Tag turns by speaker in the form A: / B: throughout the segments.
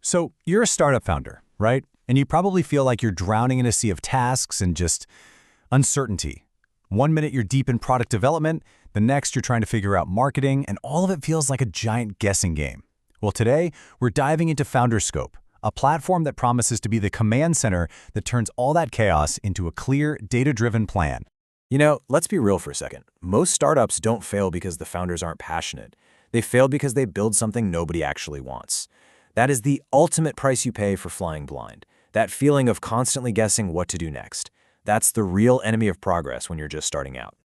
A: So you're a startup founder, right? And you probably feel like you're drowning in a sea of tasks and just uncertainty. One minute you're deep in product development, the next you're trying to figure out marketing, and all of it feels like a giant guessing game. Well, today we're diving into FounderScope, a platform that promises to be the command center that turns all that chaos into a clear, data-driven plan.
B: Let's be real for a second. Most startups don't fail because the founders aren't passionate. They fail because they build something nobody actually wants. That is the ultimate price you pay for flying blind. That feeling of constantly guessing what to do next. That's the real enemy of progress when you're just starting out.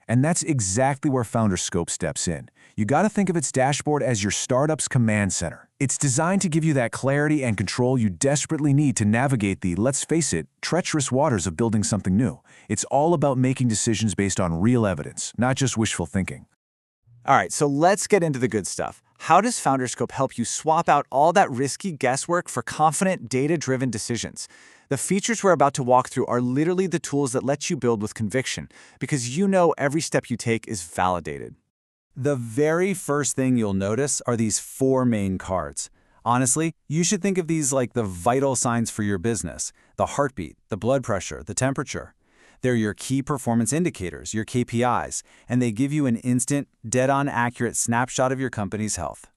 C: And that's exactly where FounderScope steps in. You got to think of its dashboard as your startup's command center. It's designed to give you that clarity and control you desperately need to navigate the, let's face it, treacherous waters of building something new. It's all about making decisions based on real evidence, not just wishful thinking.
D: All right, so let's get into the good stuff. How does FounderScope help you swap out all that risky guesswork for confident, data-driven decisions? The features we're about to walk through are literally the tools that let you build with conviction, because you know every step you take is validated.
A: The very first thing you'll notice are these 4 main cards. Honestly, you should think of these like the vital signs for your business: the heartbeat, the blood pressure, the temperature. They're your key performance indicators, your KPIs, and they give you an instant, dead-on accurate snapshot of your company's health.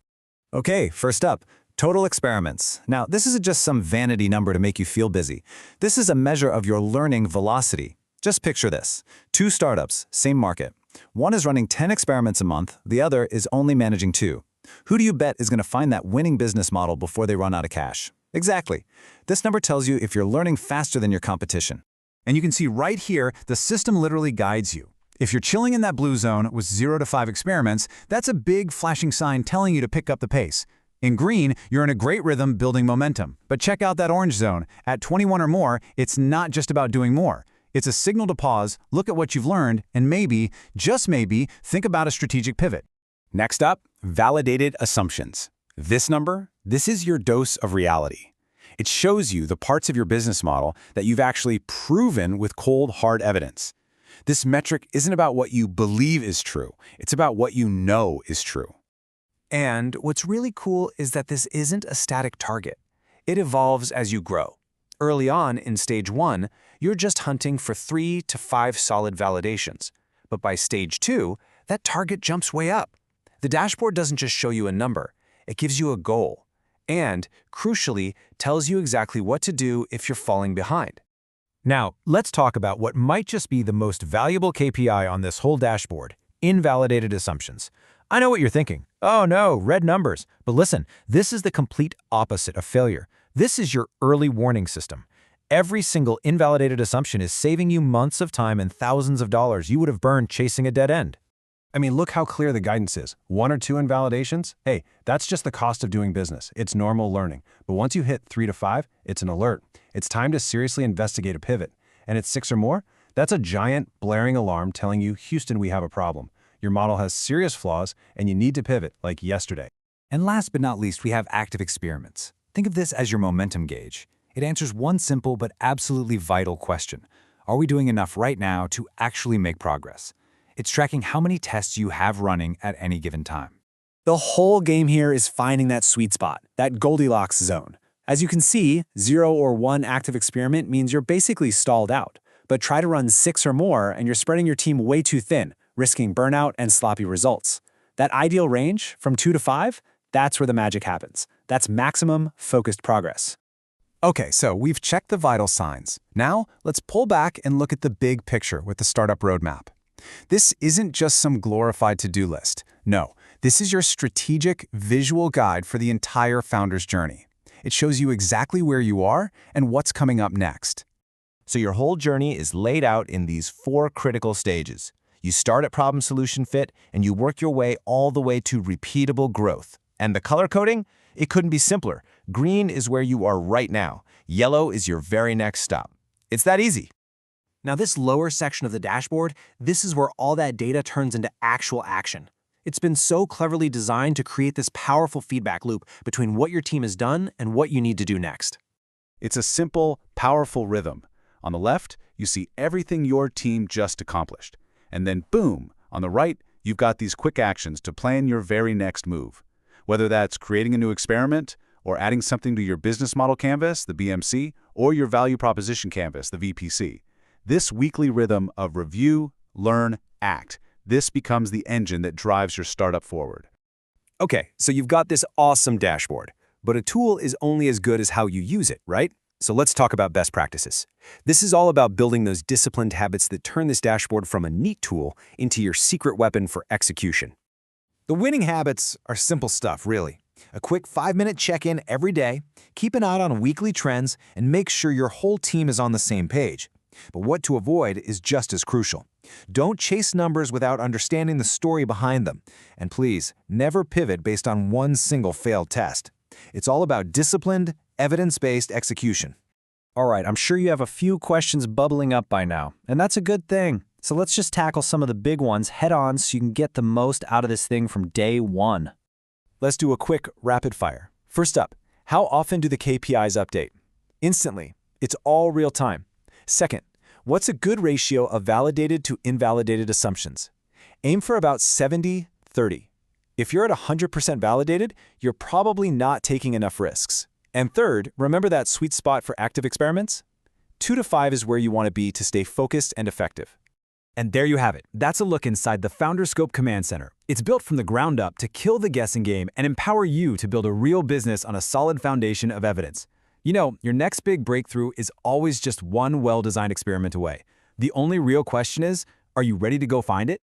A: Okay, first up, total experiments. Now, this isn't just some vanity number to make you feel busy. This is a measure of your learning velocity. Just picture this. 2 startups, same market. One is running 10 experiments a month, the other is only managing 2. Who do you bet is going to find that winning business model before they run out of cash? Exactly. This number tells you if you're learning faster than your competition. And you can see right here, the system literally guides you. If you're chilling in that blue zone with 0 to 5 experiments, that's a big flashing sign telling you to pick up the pace. In green, you're in a great rhythm building momentum. But check out that orange zone. At 21 or more, it's not just about doing more. It's a signal to pause, look at what you've learned, and maybe, just maybe, think about a strategic pivot. Next up, validated assumptions. This number, this is your dose of reality. It shows you the parts of your business model that you've actually proven with cold, hard evidence. This metric isn't about what you believe is true. It's about what you know is true.
B: And what's really cool is that this isn't a static target. It evolves as you grow. Early on, in stage 1, you're just hunting for 3 to 5 solid validations. But by stage 2, that target jumps way up. The dashboard doesn't just show you a number. It gives you a goal. And, crucially, tells you exactly what to do if you're falling behind.
A: Now, let's talk about what might just be the most valuable KPI on this whole dashboard: invalidated assumptions. I know what you're thinking. Oh no, red numbers. But listen, this is the complete opposite of failure. This is your early warning system. Every single invalidated assumption is saving you months of time and thousands of dollars you would have burned chasing a dead end.
C: I mean, look how clear the guidance is. 1 or 2 invalidations? Hey, that's just the cost of doing business. It's normal learning. But once you hit 3 to 5, it's an alert. It's time to seriously investigate a pivot. And at 6 or more, that's a giant, blaring alarm telling you, Houston, we have a problem. Your model has serious flaws, and you need to pivot, like yesterday.
A: And last but not least, we have active experiments. Think of this as your momentum gauge. It answers one simple but absolutely vital question: are we doing enough right now to actually make progress? It's tracking how many tests you have running at any given time.
D: The whole game here is finding that sweet spot, that Goldilocks zone. As you can see, 0 or 1 active experiment means you're basically stalled out. But try to run 6 or more and you're spreading your team way too thin, risking burnout and sloppy results. That ideal range, from 2 to 5, that's where the magic happens. That's maximum focused progress.
A: Okay, so we've checked the vital signs. Now, let's pull back and look at the big picture with the startup roadmap. This isn't just some glorified to-do list. No, this is your strategic, visual guide for the entire founder's journey. It shows you exactly where you are and what's coming up next.
B: So your whole journey is laid out in these 4 critical stages. You start at problem solution fit, and you work your way all the way to repeatable growth. And the color coding? It couldn't be simpler. Green is where you are right now. Yellow is your very next stop. It's that easy.
D: Now this lower section of the dashboard, this is where all that data turns into actual action. It's been so cleverly designed to create this powerful feedback loop between what your team has done and what you need to do next.
C: It's a simple, powerful rhythm. On the left, you see everything your team just accomplished. And then boom, on the right, you've got these quick actions to plan your very next move. Whether that's creating a new experiment,
A: or adding something to your business model canvas, the BMC, or your value proposition canvas, the VPC. This weekly rhythm of review, learn, act, this becomes the engine that drives your startup forward.
B: Okay, so you've got this awesome dashboard, but a tool is only as good as how you use it, right? So let's talk about best practices. This is all about building those disciplined habits that turn this dashboard from a neat tool into your secret weapon for execution.
E: The winning habits are simple stuff, really. A quick 5-minute check-in every day, keep an eye on weekly trends, and make sure your whole team is on the same page. But what to avoid is just as crucial. Don't chase numbers without understanding the story behind them. And please, never pivot based on one single failed test. It's all about disciplined, evidence-based execution.
D: All right, I'm sure you have a few questions bubbling up by now, and that's a good thing. So let's just tackle some of the big ones head on so you can get the most out of this thing from day one.
B: Let's do a quick rapid fire. First up, how often do the KPIs update? Instantly. It's all real time. Second, what's a good ratio of validated to invalidated assumptions? Aim for about 70-30. If you're at 100% validated, you're probably not taking enough risks. And third, remember that sweet spot for active experiments? 2 to 5 is where you want to be to stay focused and effective.
D: And there you have it. That's a look inside the FounderScope Command Center. It's built from the ground up to kill the guessing game and empower you to build a real business on a solid foundation of evidence. You know, your next big breakthrough is always just one well-designed experiment away. The only real question is, are you ready to go find it?